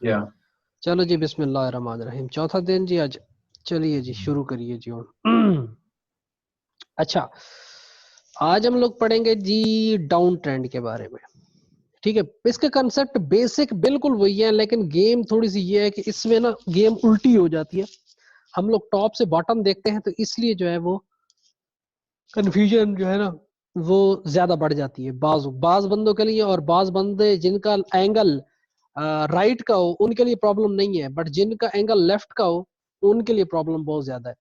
या चलो जी, बिस्मिल्लाहिर्रहमानिर्रहीम। चौथा दिन जी आज। चलिए जी, शुरू करिए जी। और अच्छा, आज हम लोग पढ़ेंगे जी डाउन ट्रेंड के बारे में। ठीक है, इसके कंसेप्ट बेसिक बिल्कुल वही है, लेकिन गेम थोड़ी सी ये है कि इसमें ना गेम उल्टी हो जाती है। हम लोग टॉप से बॉटम देखते हैं, तो इसलिए जो है वो कंफ्यूजन जो है ना वो ज्यादा बढ़ जाती है बाज बंदों के लिए। और बाज बंदे जिनका एंगल राइट का हो उनके लिए प्रॉब्लम नहीं है, बट जिनका एंगल लेफ्ट का हो उनके लिए प्रॉब्लम बहुत ज्यादा है।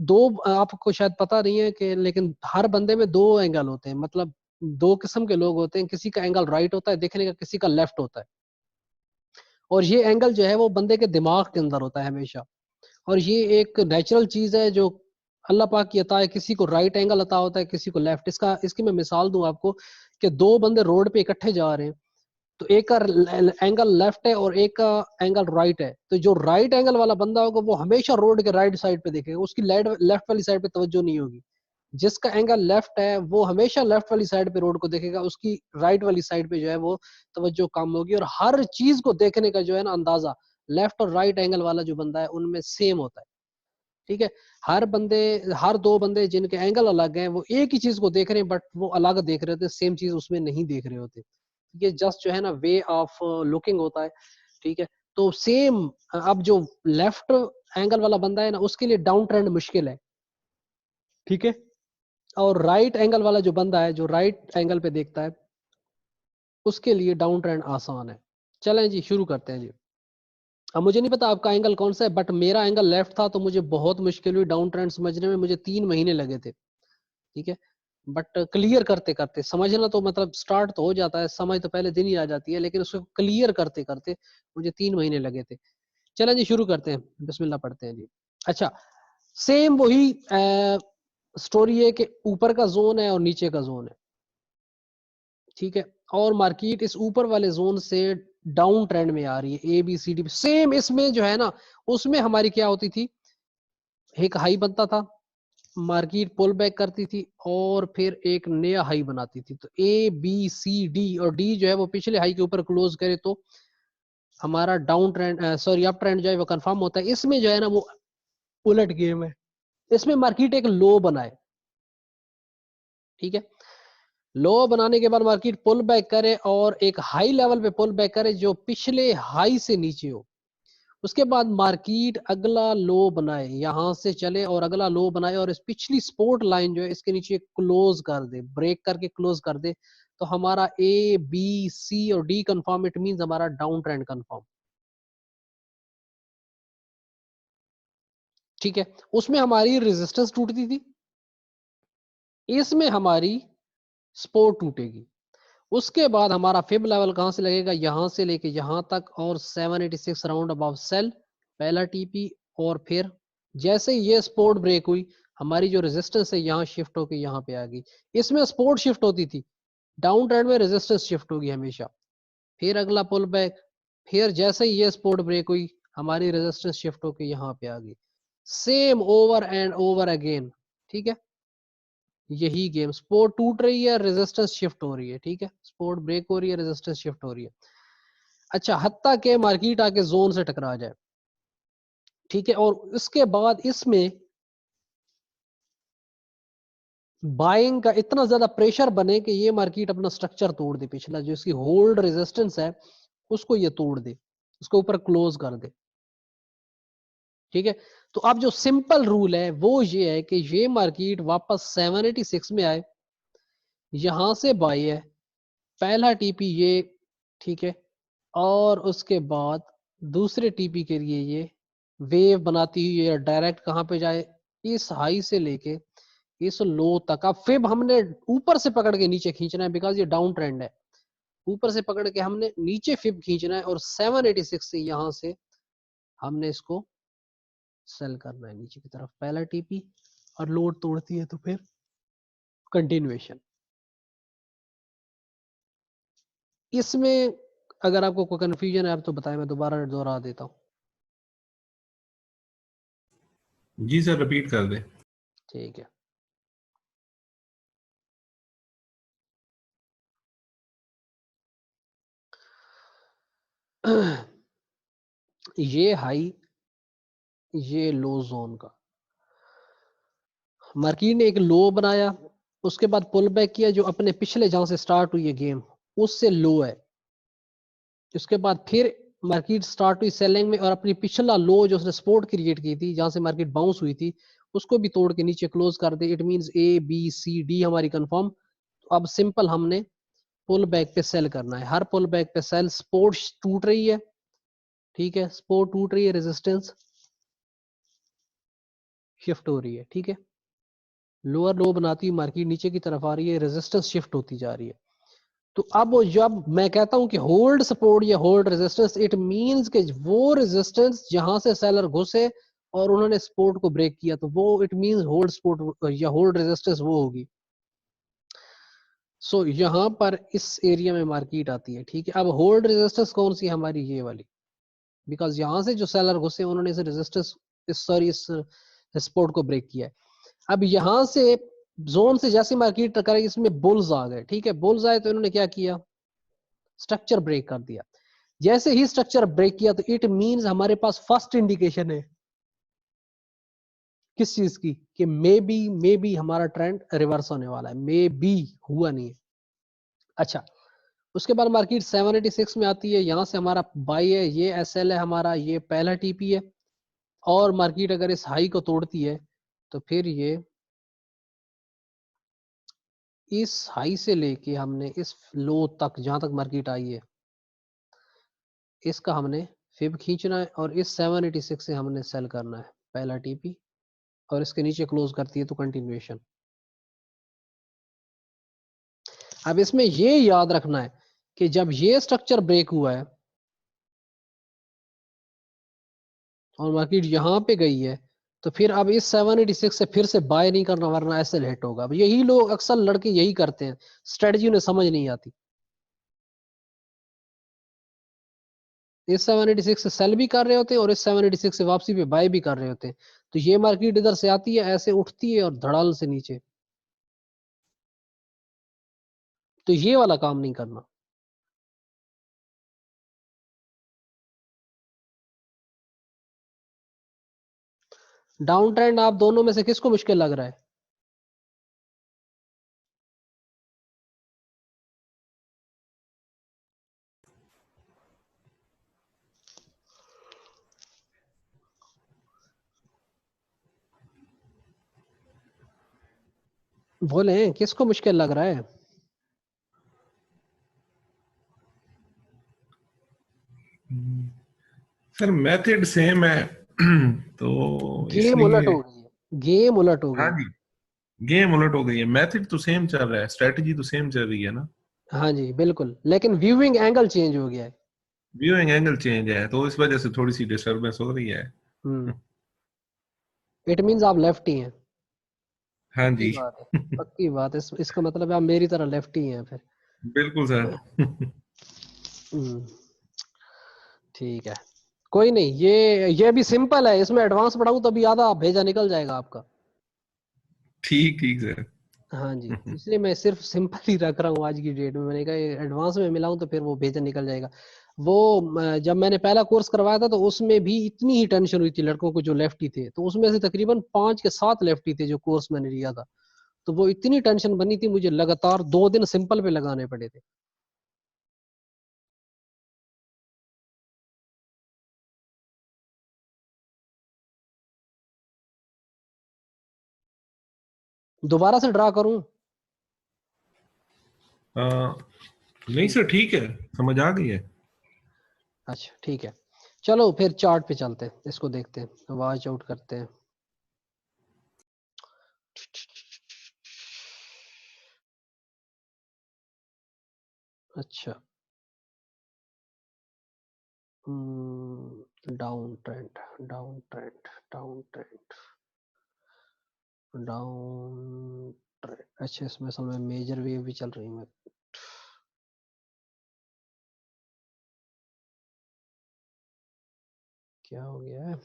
दो आपको शायद पता नहीं है कि, लेकिन हर बंदे में दो एंगल होते हैं। मतलब दो किस्म के लोग होते हैं, किसी का एंगल राइट होता है देखने का, किसी का लेफ्ट होता है। और ये एंगल जो है वो बंदे के दिमाग के अंदर होता है हमेशा। और ये एक नेचुरल चीज है जो अल्लाह पाक की अता है। किसी को राइट एंगल अता होता है, किसी को लेफ्ट। इसकी मैं मिसाल दूं आपको कि दो बंदे रोड पे इकट्ठे जा रहे हैं, तो एक का एंगल लेफ्ट है और एक का एंगल राइट है। तो जो राइट एंगल वाला बंदा होगा वो हमेशा रोड के राइट साइड पे देखेगा, उसकी लेफ्ट वाली साइड पे तवज्जो नहीं होगी। जिसका एंगल लेफ्ट है वो हमेशा लेफ्ट वाली साइड पे रोड को देखेगा, उसकी राइट वाली साइड पे जो है वो तवज्जो कम होगी। और हर चीज को देखने का जो है ना अंदाजा लेफ्ट और राइट एंगल वाला जो बंदा है उनमें सेम होता है। ठीक है, हर बंदे, हर दो बंदे जिनके एंगल अलग हैं वो एक ही चीज को देख रहे हैं, बट वो अलग देख रहे होते, सेम चीज उसमें नहीं देख रहे होते। ये जस्ट जो है ना वे ऑफ लुकिंग होता है। ठीक है, तो सेम अब जो लेफ्ट एंगल वाला बंदा है ना उसके लिए डाउन ट्रेंड मुश्किल है। ठीक है, और राइट एंगल वाला जो बंदा है जो राइट एंगल पे देखता है उसके लिए डाउन ट्रेंड आसान है। चलें जी, शुरू करते हैं जी। अब मुझे नहीं पता आपका एंगल कौन सा है, बट मेरा एंगल लेफ्ट था तो मुझे बहुत मुश्किल हुई डाउन ट्रेंड समझने में। मुझे 3 महीने लगे थे। ठीक है, बट क्लियर करते करते, समझना तो मतलब स्टार्ट तो हो जाता है, समझ तो पहले दिन ही आ जाती है, लेकिन उसको क्लियर करते करते मुझे 3 महीने लगे थे। चलें जी, शुरू करते हैं, बिस्मिल्लाह पढ़ते हैं जी। अच्छा, सेम वही स्टोरी है कि ऊपर का जोन है और नीचे का जोन है। ठीक है, और मार्केट इस ऊपर वाले जोन से डाउन ट्रेंड में आ रही है, A B C D same. इसमें जो है ना उसमें हमारी क्या होती थी, एक हाई बनता था, मार्केट पुल बैक करती थी और फिर एक नया हाई बनाती थी। तो ए बी सी डी, और डी जो है वो पिछले हाई के ऊपर क्लोज करे तो हमारा down trend, sorry up trend जो है वो कंफर्म होता है। इसमें जो है ना वो उलट गेम है। इसमें मार्केट एक लो बनाए। ठीक है, लो बनाने के बाद मार्केट पुल बैक करे और एक हाई लेवल पे पुल बैक करे जो पिछले हाई से नीचे हो। उसके बाद मार्केट अगला लो बनाए, यहां से चले और अगला लो बनाए और इस पिछली सपोर्ट लाइन जो है इसके नीचे क्लोज कर दे, ब्रेक करके क्लोज कर दे। तो हमारा ए बी सी और डी कंफर्म, इट मींस हमारा डाउन ट्रेंड कंफर्म। ठीक है, उसमें हमारी रेजिस्टेंस टूटती थी, इसमें हमारी सपोर्ट टूटेगी। उसके बाद हमारा फिब लेवल कहां से लगेगा, यहां से लेके यहां तक, और 786 राउंड अबाउट सेल, पहला टीपी। और फिर जैसे ये सपोर्ट ब्रेक हुई, हमारी जो रेजिस्टेंस है यहाँ शिफ्ट होकर यहाँ पे आ गई। इसमें सपोर्ट शिफ्ट होती थी, डाउन ट्रेंड में रेजिस्टेंस शिफ्ट होगी हमेशा। फिर अगला पुल बैक, फिर जैसे ही ये सपोर्ट ब्रेक हुई हमारी रेजिस्टेंस शिफ्ट होकर यहाँ पे आ गई। Same over and over again. ठीक है, यही गेम, सपोर्ट टूट रही है, रेजिस्टेंस शिफ्ट हो रही है। ठीक है, सपोर्ट ब्रेक हो रही है, रेजिस्टेंस शिफ्ट हो रही है। अच्छा, हत्ता के मार्केट आके जोन से टकरा जाए। ठीक है, और उसके बाद इसमें बाइंग का इतना ज्यादा प्रेशर बने कि ये मार्केट अपना स्ट्रक्चर तोड़ दे, पिछला जो इसकी होल्ड रेजिस्टेंस है उसको ये तोड़ दे, उसके ऊपर क्लोज कर दे। ठीक है, तो अब जो सिंपल रूल है वो ये है कि ये मार्केट वापस 786 में आए, यहां से बाई है, पहला टीपी ये। ठीक है, और उसके बाद दूसरे टीपी के लिए ये वेव बनाती हुई ये डायरेक्ट कहां पे जाए, इस हाई से लेके इस लो तक। अब फिर हमने ऊपर से पकड़ के नीचे खींचना है, बिकॉज ये डाउन ट्रेंड है। ऊपर से पकड़ के हमने नीचे फिब खींचना है और 786 से यहां से हमने इसको सेल करना है नीचे की तरफ, पहला टीपी। और लोड तोड़ती है तो फिर कंटिन्यूएशन। इसमें अगर आपको कोई कंफ्यूजन है आप तो बताएं, मैं दोबारा दोहरा देता हूँ। जी सर, रिपीट कर दे। ठीक है, ये हाई, ये लो जोन का मार्केट ने एक लो बनाया, उसके बाद पुल बैक किया जो अपने पिछले जहां से स्टार्ट हुई है गेम उससे लो है। उसके बाद फिर मार्केट स्टार्ट हुई सेलिंग में और अपनी पिछला लो जो उसने सपोर्ट क्रिएट की थी जहां से मार्केट बाउंस हुई थी उसको भी तोड़ के नीचे क्लोज कर दे। It means A B C D हमारी कंफर्म। तो अब सिंपल हमने पुल बैक पे सेल करना है। हर पुल बैक पे सेल, सपोर्ट टूट रही है, ठीक है, सपोर्ट टूट रही है, रेजिस्टेंस शिफ्ट हो रही है, ठीक है, लोअर लो बनाती हुई मार्केट नीचे की तरफ आ रही है, रेजिस्टेंस शिफ्ट होती जा रही है। तो अब जब मैं कहता हूं कि होल्ड सपोर्ट या होल्ड रेजिस्टेंस, इट मींस कि वो रेजिस्टेंस जहां से सेलर घुसे और उन्होंने सपोर्ट को ब्रेक किया तो वो इट मींस होल्ड सपोर्ट या होल्ड रेजिस्टेंस वो होगी। सो यहां पर इस एरिया में मार्केट आती है, ठीक है। अब होल्ड रेजिस्टेंस कौन सी हमारी, ये वाली, बिकॉज यहां से जो सेलर घुसे उन्होंने इस रेजिस्टेंस इस सपोर्ट को ब्रेक किया है। अब यहां से जोन से जैसे मार्केट टकराई इसमें बुल्स आ गए, ठीक है, बुल्स आए तो इन्होंने क्या किया, स्ट्रक्चर ब्रेक कर दिया। जैसे ही स्ट्रक्चर ब्रेक किया तो इट मींस हमारे पास फर्स्ट इंडिकेशन है किस चीज की, कि मे बी हमारा ट्रेंड रिवर्स होने वाला है, मे बी, हुआ नहीं है। अच्छा, उसके बाद मार्केट 786 में आती है, यहां से हमारा बाई है, ये एसएल है हमारा, ये पहला टीपी है। और मार्केट अगर इस हाई को तोड़ती है तो फिर ये इस हाई से लेके हमने इस लो तक जहां तक मार्केट आई है इसका हमने फिब खींचना है और इस 786 से हमने सेल करना है पहला टीपी, और इसके नीचे क्लोज करती है तो कंटिन्यूएशन। अब इसमें ये याद रखना है कि जब ये स्ट्रक्चर ब्रेक हुआ है और मार्केट यहां पे गई है तो फिर अब इस 786 से फिर से बाय नहीं करना वरना ऐसे हिट होगा। अब यही लोग अक्सर लड़के यही करते हैं, स्ट्रेटजी उन्हें समझ नहीं आती। इस 786 से सेल भी कर रहे होते हैं और इस 786 से वापसी पे बाय भी कर रहे होते हैं। तो ये मार्केट इधर से आती है, ऐसे उठती है और धड़ाल से नीचे, तो ये वाला काम नहीं करना। डाउन ट्रेंड आप दोनों में से किसको मुश्किल लग रहा है? बोले किसको मुश्किल लग रहा है? सर मेथड सेम है तो गेम उलट इसलिए। हो गई है, गेम उलट हो हाँ गई। जी, गेम उलट हो गई है, मेथड तो सेम चल रहा है, स्ट्रेटजी तो सेम चल रही है ना। हाँ जी बिल्कुल, लेकिन व्यूइंग एंगल चेंज हो गया है। व्यूइंग एंगल चेंज है तो इस वजह से थोड़ी सी डिस्टरबेंस हो रही है। हम्म, इट मींस आप लेफ्टी हैं। हाँ पक्की जी। बात है, पक्की बात है, इसका मतलब है आप मेरी तरह लेफ्टी हैं फिर। बिल्कुल सर। हम्म, ठीक है, कोई नहीं, ये भी सिंपल है, इसमें एडवांस पढ़ाऊं तभी आधा भेजा निकल जाएगा आपका। ठीक ठीक सर। हाँ जी, इसलिए मैं सिर्फ सिंपल ही रख रहा हूँ आज की डेट में। मैंने कहा एडवांस में मिलाऊं तो फिर वो भेजा निकल जाएगा। वो जब मैंने पहला कोर्स करवाया था तो उसमें भी इतनी ही टेंशन हुई थी लड़कों को जो लेफ्टी थे, तो उसमें से तकरीबन 5 के 7 लेफ्टी थे जो कोर्स मैंने लिया था। तो वो इतनी टेंशन बनी थी मुझे, लगातार 2 दिन सिंपल पे लगाने पड़े थे। दोबारा से ड्रा करूं? नहीं सर ठीक है, समझ आ गई है। अच्छा ठीक है, चलो फिर चार्ट पे चलते हैं, इसको देखते हैं, वॉच आउट करते हैं। अच्छा, down trend, down trend, down trend, down trend. अच्छा, इसमें असल में मेजर वेव भी चल रही है। क्या हो गया है?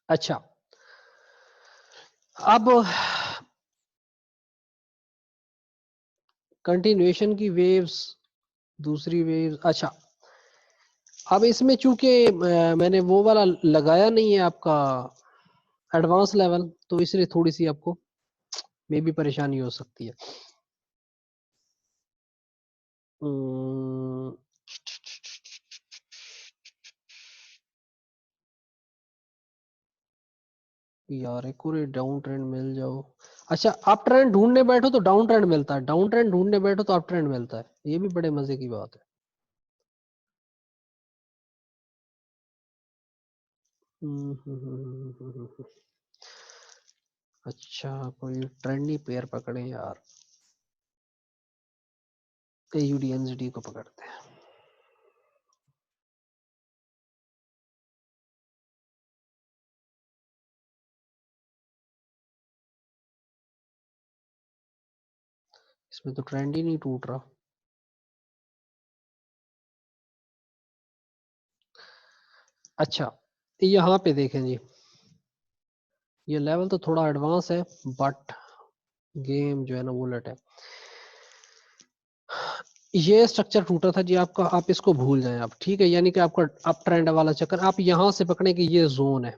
अच्छा, अब कंटिन्यूएशन की वेव्स, दूसरी वेव्स। अच्छा, अब इसमें चूंकि मैंने वो वाला लगाया नहीं है आपका एडवांस लेवल, तो इसलिए थोड़ी सी आपको मे भी परेशानी हो सकती है। यार एक और डाउन ट्रेंड मिल जाओ। अच्छा, अप ट्रेंड ढूंढने बैठो तो डाउन ट्रेंड मिलता है, डाउन ट्रेंड ढूंढने बैठो तो अप ट्रेंड मिलता है। ये भी बड़े मजे की बात है। अच्छा, कोई ट्रेंडी पेयर पकड़े यार, AUD को पकड़ते हैं। इसमें तो ट्रेंड ही नहीं टूट रहा। अच्छा, यहाँ पे देखें जी, ये लेवल तो थोड़ा एडवांस है बट गेम जो है ना वो उलट है। ये स्ट्रक्चर टूटा था जी आपका, आप इसको भूल जाएं आप, ठीक है। यानी कि आपका अप ट्रेंड वाला चक्कर, आप यहां से पकड़े कि ये जोन है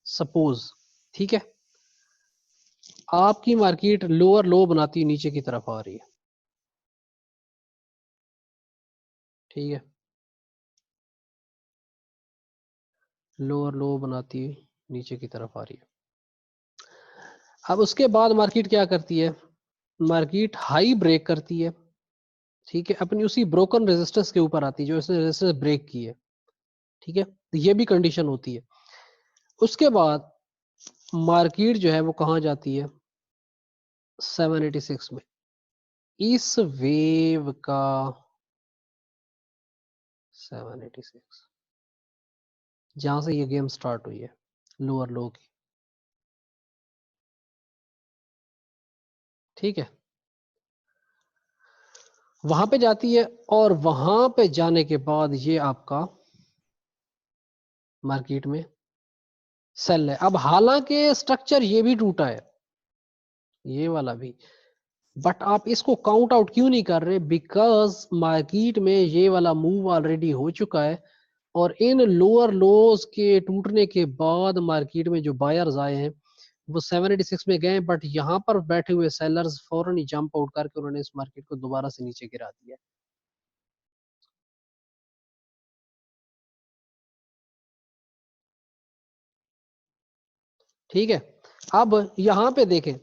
सपोज, ठीक है। आपकी मार्केट लोअर लो बनाती नीचे की तरफ आ रही है, ठीक है। लोअर लो बनाती नीचे की तरफ आ रही है। अब उसके बाद मार्केट क्या करती है, मार्केट हाई ब्रेक करती है, ठीक है, अपनी उसी ब्रोकन रेजिस्टेंस के ऊपर आती है जो इसने रेजिस्टेंस ब्रेक की है, ठीक है। तो ये भी कंडीशन होती है। उसके बाद मार्केट जो है वो कहाँ जाती है, 786 में, इस वेव का 786 जहां से ये गेम स्टार्ट हुई है लोअर लो की, ठीक है। वहां पे जाती है और वहां पे जाने के बाद ये आपका मार्केट में सेल है। अब हालांकि स्ट्रक्चर ये भी टूटा है, ये वाला भी, बट आप इसको काउंट आउट क्यों नहीं कर रहे, बिकॉज मार्केट में ये वाला मूव ऑलरेडी हो चुका है और इन लोअर लोज के टूटने के बाद मार्केट में जो बायर्स आए हैं वो 786 में गए, बट यहाँ पर बैठे हुए सेलर्स फौरन ही जंप आउट करके उन्होंने इस मार्केट को दोबारा से नीचे गिरा दिया। ठीक है। अब यहाँ पे देखें,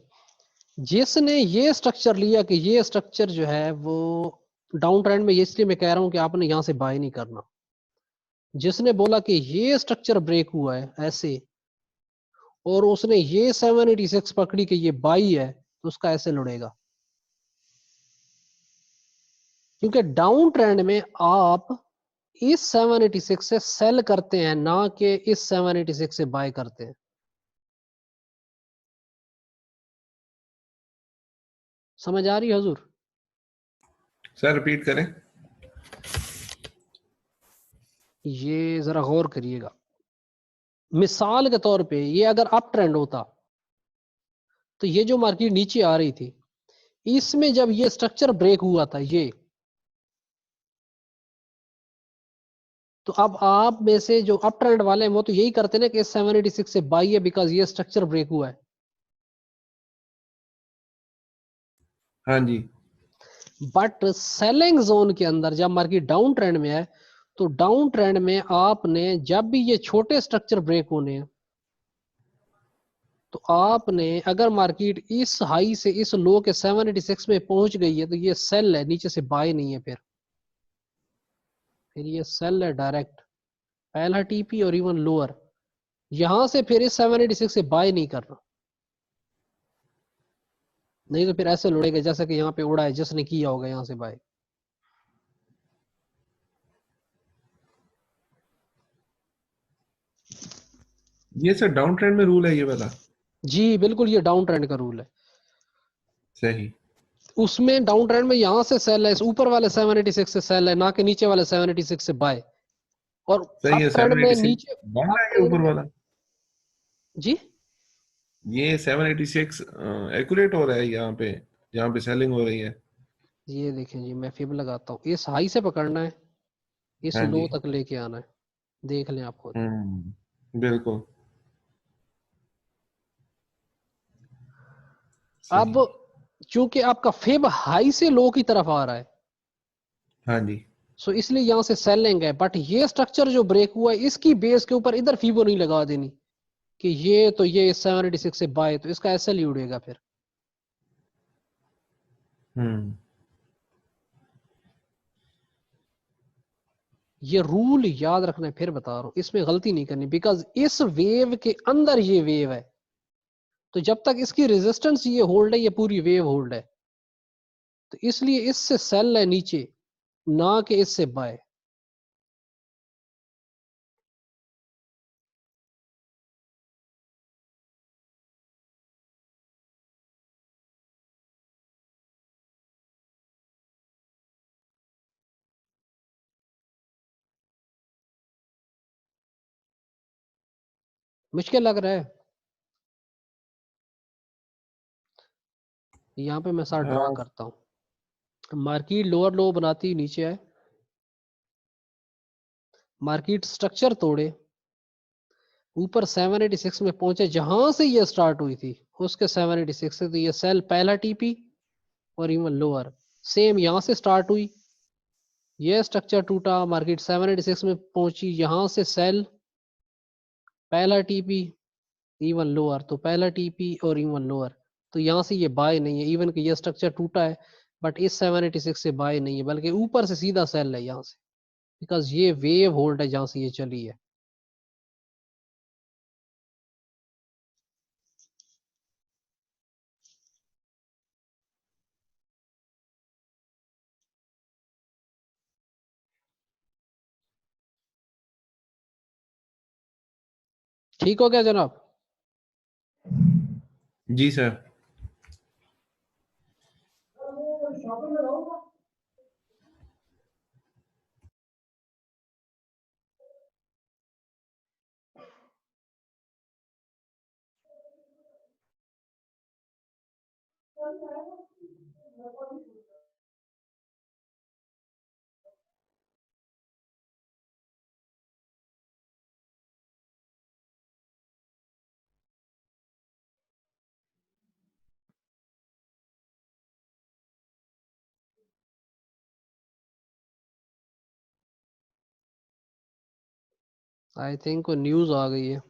जिसने ये स्ट्रक्चर लिया कि ये स्ट्रक्चर जो है वो डाउन ट्रेंड में, इसलिए मैं कह रहा हूं कि आपने यहां से बाय नहीं करना। जिसने बोला कि ये स्ट्रक्चर ब्रेक हुआ है ऐसे और उसने ये 786 पकड़ी कि ये बाई है, तो उसका ऐसे लुढ़ेगा। क्योंकि डाउन ट्रेंड में आप इस 786 से सेल करते हैं, ना कि इस 786 से बाय करते हैं। समझ आ रही है हुजूर? सर रिपीट करें। ये जरा गौर करिएगा। मिसाल के तौर पे ये अगर अप ट्रेंड होता तो ये जो मार्केट नीचे आ रही थी, इसमें जब ये स्ट्रक्चर ब्रेक हुआ था ये, तो अब आप में से जो अप ट्रेंड वाले हैं वो तो यही करते ना कि 786 से बाई है बिकॉज ये स्ट्रक्चर ब्रेक हुआ है। हाँ जी। बट सेलिंग जोन के अंदर जब मार्केट डाउन ट्रेंड में है, तो डाउन ट्रेंड में आपने जब भी ये छोटे स्ट्रक्चर ब्रेक होने हैं, तो आपने अगर मार्केट इस हाई से इस लो के 786 में पहुंच गई है तो ये सेल है, नीचे से बाय नहीं है। फिर ये सेल है डायरेक्ट, पहला टीपी और इवन लोअर, यहां से फिर इस 786 से बाय नहीं करना, नहीं तो फिर ऐसे लुढ़ेगा जैसा कि यहाँ पे उड़ा है जिसने किया होगा यहाँ से बाय। ये सर डाउन ट्रेंड में रूल है ये वाला? जी बिल्कुल, ये डाउन ट्रेंड का रूल है। सही। उसमें डाउन ट्रेंड में यहाँ से सेल है, इस ऊपर वाले 786 से सेल है, ना कि नीचे वाले 786 से बाय। और सही अप है। ट्रेंड में 786 नीचे, बढ़ अप रहा है ये ट्रेंड ऊपर में, वाला। जी ये 786 एक्यूरेट हो रहा है यहाँ पे, जहाँ पे सेलिंग हो रही है। ये देखें जी, मैं फिब लगाता हूँ, इस हाई से पकड़ना है, इस हाँ लो जी। तक लेके आना है, देख लें आप खुद। बिल्कुल अब सही। चूंकि आपका फिब हाई से लो की तरफ आ रहा है, हाँ जी। सो इसलिए यहां से सेलिंग है, बट ये स्ट्रक्चर जो ब्रेक हुआ है इसकी बेस के ऊपर इधर फीबो नहीं लगा देनी कि ये तो ये 786 से बाय, तो इसका एसएल ही उड़ेगा फिर। हम्म। ये रूल याद रखना है, फिर बता रहा हूं, इसमें गलती नहीं करनी, बिकॉज इस वेव के अंदर ये वेव है, तो जब तक इसकी रेजिस्टेंस ये होल्ड है, ये पूरी वेव होल्ड है, तो इसलिए इससे सेल है नीचे, ना कि इससे बाय। मुश्किल लग रहा है? यहाँ पे मैं साथ ड्रा हाँ करता हूँ। मार्केट लोअर लो बनाती नीचे आए, मार्केट स्ट्रक्चर तोड़े, ऊपर 786 में पहुंचे, जहां से ये स्टार्ट हुई थी उसके 786 से, तो ये सेल पहला टीपी और इवन लोअर सेम यहां से स्टार्ट हुई, ये स्ट्रक्चर टूटा, मार्केट 786 में पहुंची, यहां से सेल पहला टीपी इवन लोअर, तो पहला टीपी और इवन लोअर, तो यहाँ से ये बाय नहीं है, इवन कि ये स्ट्रक्चर टूटा है, बट इस 786 से बाय नहीं है, बल्कि ऊपर से सीधा सेल है यहाँ से, बिकॉज ये वेव होल्ड है जहां से ये चली है। ठीक हो गया जनाब? जी सर। आई थिंक न्यूज आ गई है।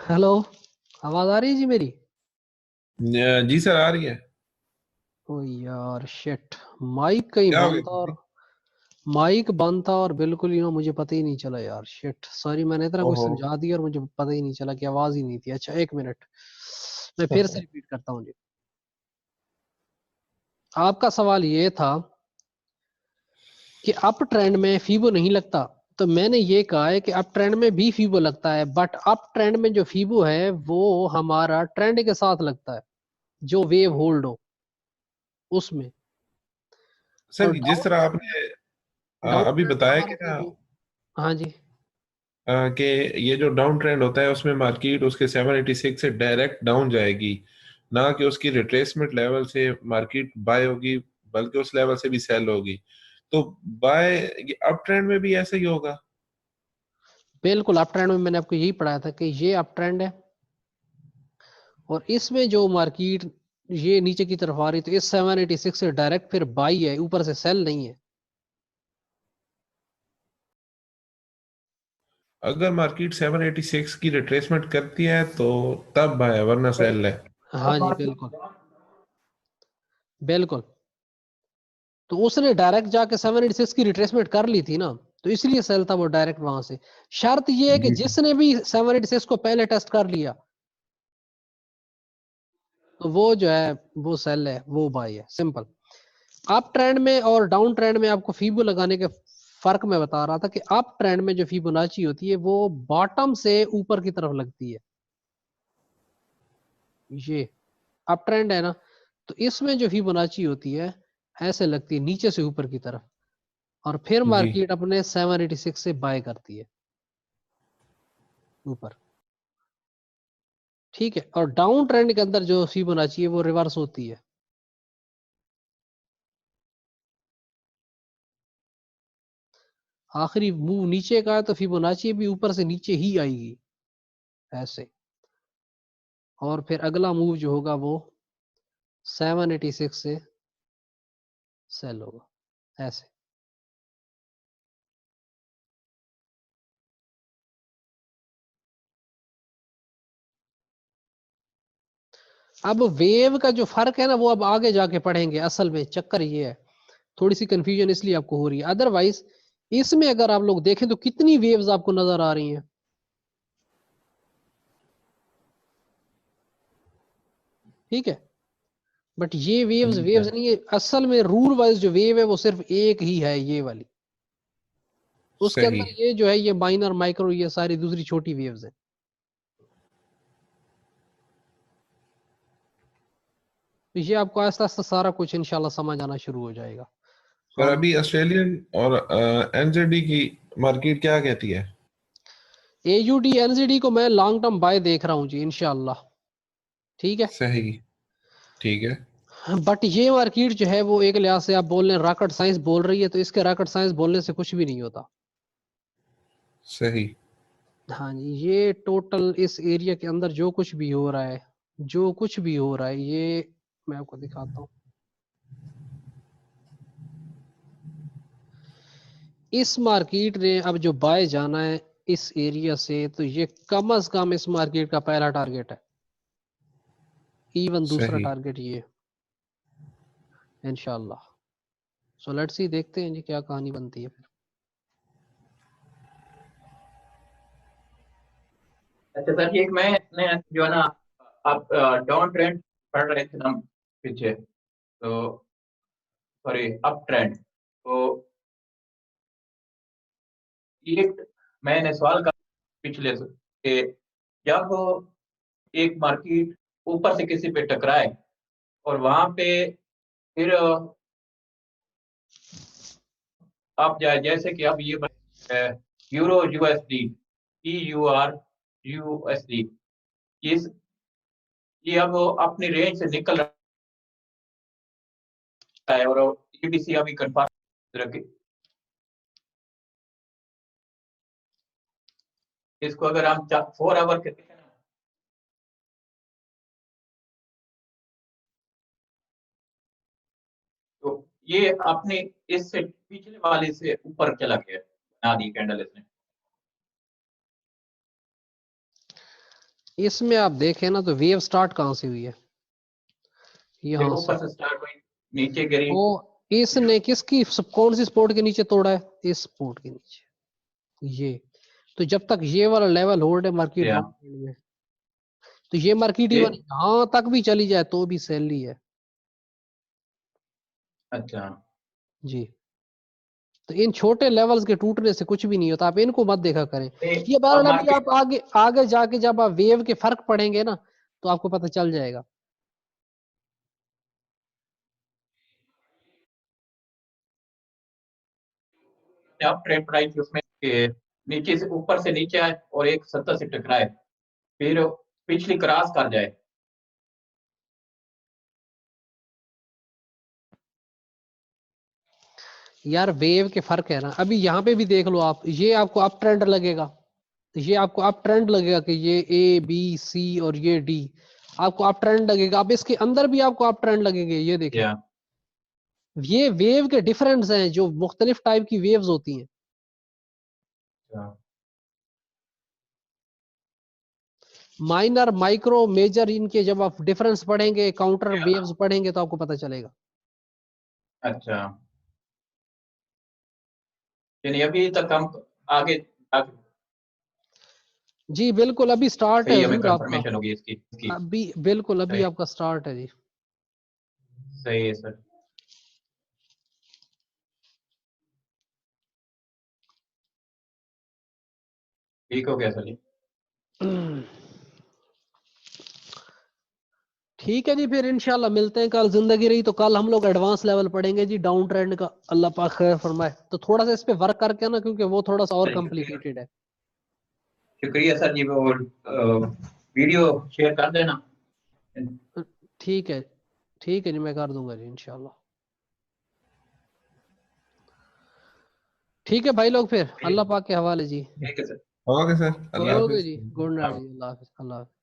हेलो, आवाज आ रही है जी मेरी? जी सर, आ रही है। ओ यार शिट, माइक कहीं क्या हो बंद था गया? और माइक बंद था और बिल्कुल मुझे पता ही नहीं चला यार। शिट सॉरी, मैंने इतना कुछ ओहो। समझा दिया और मुझे पता ही नहीं चला कि आवाज ही नहीं थी। अच्छा एक मिनट, मैं फिर से रिपीट करता हूँ जी। आपका सवाल ये था कि अप ट्रेंड में फीबो नहीं लगता, तो मैंने ये कहा है कि अप ट्रेंड में भी फीबो लगता है, बट अप ट्रेंड में जो फीबो है वो हमारा ट्रेंड के साथ लगता है, जो वेव होल्ड हो उसमें। सर और जिस डाउन तरह आपने डाउन अभी ट्रेंड में बताया हमारा कि ना, फीबो। हाँ जी। कि ये जो डाउन ट्रेंड होता है उसमें मार्केट उसके 786 से डायरेक्ट डाउन जाएगी, ना कि उसकी रिट्रेसमेंट लेवल से मार्केट बाय होगी, बल्कि उस लेवल से भी सेल होगी। तो बाय अप ट्रेंड में भी ऐसा ही होगा? बिल्कुल अप ट्रेंड में मैंने आपको यही पढ़ाया था कि ये अप ट्रेंड है और इसमें जो मार्केट ये नीचे की तरफ आ रही, तो इस 786 से डायरेक्ट फिर बाई है, ऊपर से सेल नहीं है। अगर मार्केट 786 की रिट्रेसमेंट करती है तो तब बाय है, वरना सेल है। हाँ जी बिल्कुल बिल्कुल। तो उसने डायरेक्ट जाके 786 की रिट्रेसमेंट कर ली थी ना, तो इसलिए सेल था वो डायरेक्ट वहां से। शर्त ये है कि जी जी। जिसने भी 786 को पहले टेस्ट कर लिया तो वो जो है वो सेल है, वो बाई है, सिंपल। अप ट्रेंड में और डाउन ट्रेंड में आपको फीबो लगाने के फर्क मैं बता रहा था कि अप ट्रेंड में जो फिबोनाची होती है वो बॉटम से ऊपर की तरफ लगती है। ये अप ट्रेंड है ना, तो इसमें जो फिबोनाची होती है ऐसे लगती है नीचे से ऊपर की तरफ, और फिर जी मार्केट अपने 786 से बाय करती है ऊपर। ठीक है, और डाउन ट्रेंड के अंदर जो फिबोनाची है वो रिवर्स होती है। आखिरी मूव नीचे का है तो फिबोनाची भी ऊपर से नीचे ही आएगी ऐसे, और फिर अगला मूव जो होगा वो 786 से सेल होगा ऐसे। अब वेव का जो फर्क है ना वो अब आगे जाके पढ़ेंगे। असल में चक्कर ये है, थोड़ी सी कंफ्यूजन इसलिए आपको हो रही है, अदरवाइज इसमें अगर आप लोग देखें तो कितनी वेव्स आपको नजर आ रही हैं। ठीक है, बट ये वेव्स जी वेव्स सर। नहीं है। असल में रूल वाइज जो वेव है वो सिर्फ एक ही है, ये वाली। उसके सही। अंदर ये जो है ये माइनर माइक्रो ये सारी दूसरी छोटी वेव्स है। तो ये आपको आस्ता आस्ता सारा कुछ इंशाल्लाह समझ आना शुरू हो जाएगा। तो पर हम अभी ऑस्ट्रेलियन और एनजेडी की मार्केट क्या कहती है? एयूडी एनजीडी को मैं लॉन्ग टर्म बाय देख रहा हूँ जी इंशाल्लाह। ठीक है, सही। ठीक है। बट ये मार्केट जो है वो एक लिहाज से आप बोल रहे हैं रॉकेट साइंस बोल रही है, तो इसके रॉकेट साइंस बोलने से कुछ भी नहीं होता। सही। हाँ जी, ये टोटल इस एरिया के अंदर जो कुछ भी हो रहा है, जो कुछ भी हो रहा है, ये मैं आपको दिखाता हूँ। इस मार्केट ने अब जो बाय जाना है इस एरिया से, तो ये कम से कम इस मार्केट का पहला टारगेट है, इवन दूसरा सही। टारगेट ये इंशाल्लाह। सो लेट्स सी, देखते हैं जी क्या कहानी बनती है फिर। अच्छा सर, एक मैं जो है ना, आप डाउन ट्रेंड पढ़ रहे थे ना पीछे, तो सॉरी अप ट्रेंड, तो ये मैंने सवाल का पिछले से कि जब एक मार्केट ऊपर से किसी पे टकराए और वहां पे फिर आप जैसे कि अब ये यूरो यूएसडी, EUR USD, इस ये अब अपनी रेंज से निकल रहा है और EDC अभी कंफर्म, इसको अगर हम 4 आवर के देखें ना, तो ये अपने इससे पिछले वाले से ऊपर चला गया, बना दी कैंडल इसने। इसमें आप देखें ना तो वेव स्टार्ट कहाँ से हुई है, यहाँ से। ऊपर से स्टार्ट हुई, नीचे गिरी। तो इसने किसकी कौन सी सपोर्ट के नीचे तोड़ा है, इस सपोर्ट के नीचे, ये। तो जब तक ये वाला लेवल होल्ड है मार्केट या, डाउन में, तो ये मार्केट ये इवन यहाँ तक भी चली जाए तो भी सैलरी है अच्छा जी। तो इन छोटे लेवल्स के टूटने से कुछ भी नहीं होता, आप इनको मत देखा करें। ये अब बहरहाल अभी मार्केट आप आगे आगे जाके जब आप वेव के फर्क पड़ेंगे ना तो आपको पता चल जाएगा। अप ट्रेंड प्राइस उसमें के नीचे से ऊपर से नीचे आए और एक 70 से टकराए, फिर पिछली क्रॉस कर जाए। यार वेव के फर्क है ना, अभी यहाँ पे भी देख लो आप, ये आपको अप ट्रेंड लगेगा, तो ये आपको अप ट्रेंड लगेगा कि ये ए बी सी और ये डी आपको अप ट्रेंड लगेगा। अब इसके अंदर भी आपको अप ट्रेंड लगेंगे, ये देखें। या ये वेव के डिफरेंस हैं, जो मुख्तलिफ टाइप की वेव्स होती हैं। माइनर माइक्रो मेजर इनके जब आप डिफरेंस पढ़ेंगे, काउंटर वेव्स पढ़ेंगे तो आपको पता चलेगा। अच्छा, यानी अभी तक हम आगे आगे जी बिल्कुल, अभी स्टार्ट है सही, हमें हजूर आपका, कंफर्मेशन होगी इसकी। अभी बिल्कुल अभी सही, आपका स्टार्ट है जी। सही है सर। ठीक हो गया सर जी। ठीक है जी, फिर इंशाल्लाह मिलते हैं कल। जिंदगी रही तो कल हम लोग एडवांस लेवल पढ़ेंगे जी, डाउन ट्रेंड का। अल्लाह पाक खैर फरमाए। तो थोड़ा सा इस पे वर्क करके ना, क्योंकि वो थोड़ा सा और कॉम्प्लिकेटेड है। शुक्रिया सर जी, वो वीडियो शेयर कर देना। ठीक है, ठीक है जी, मैं कर दूंगा जी इंशाल्लाह। ठीक है भाई लोग, फिर अल्लाह पाक के हवाले जी। ठीक है सर। ओके सर, अल्लाह ओके हाफिज। जी, गुड नाइट जी, अल्लाह हाफिज, अल्लाह हाफिज।